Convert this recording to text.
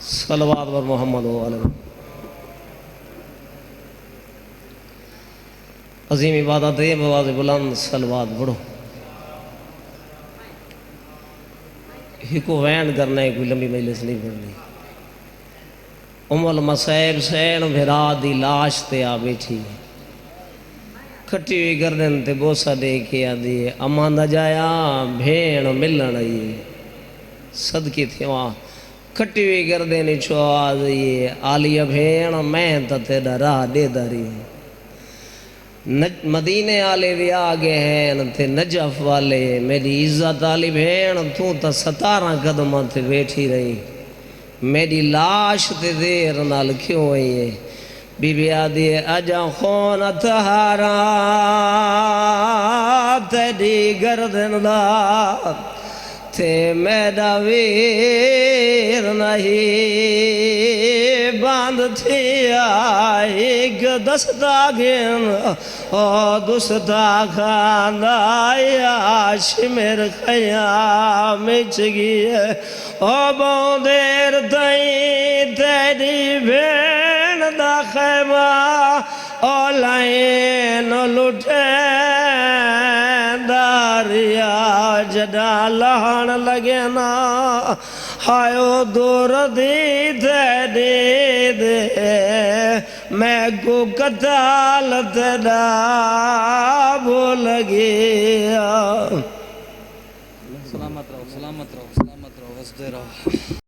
सलवात वर मोहम्मद अजीम इबादत है बवाज़ बुलंद सलवात पढ़ो। हिको वैन करना है, कोई लंबी मजलिस नहीं पढ़नी। उमल मसैब सैन भिरा दी लाश ते आ बैठी, खट्टी हुई गर्दन ते बोसा दे के आदि अम्मा दा जाया भेण मिलन आई सदके थिवा। खट्टी हुई गर्दन छो आदि आलिया भेण मैं तो तेरा राह दे दारी। मदीने वाले भी आ गए हैं ते नजफ वाले, मेरी इज्जत वाली भेण तू तो 17 कदम ते बैठी रही, मेरी लाश ते देर नाल क्यों आई है। बीबी आदि अजा खून तहारा तेरी गर्दन दा ते मेरा वीर नहीं बंद थी एक दसदा गेन ओ दुसदा खाना आश मेरे खयाम चगी है ओ बौदेर तई तेरी भेण दा खैमा ओ लाइन लुटे दारिया जदा लहन लगे ना हायो दूर दी दे मैं को कताल तेरा भूल गया। सलामत रहो, सलामत रहो, सलामत रहो, हंसते रहो।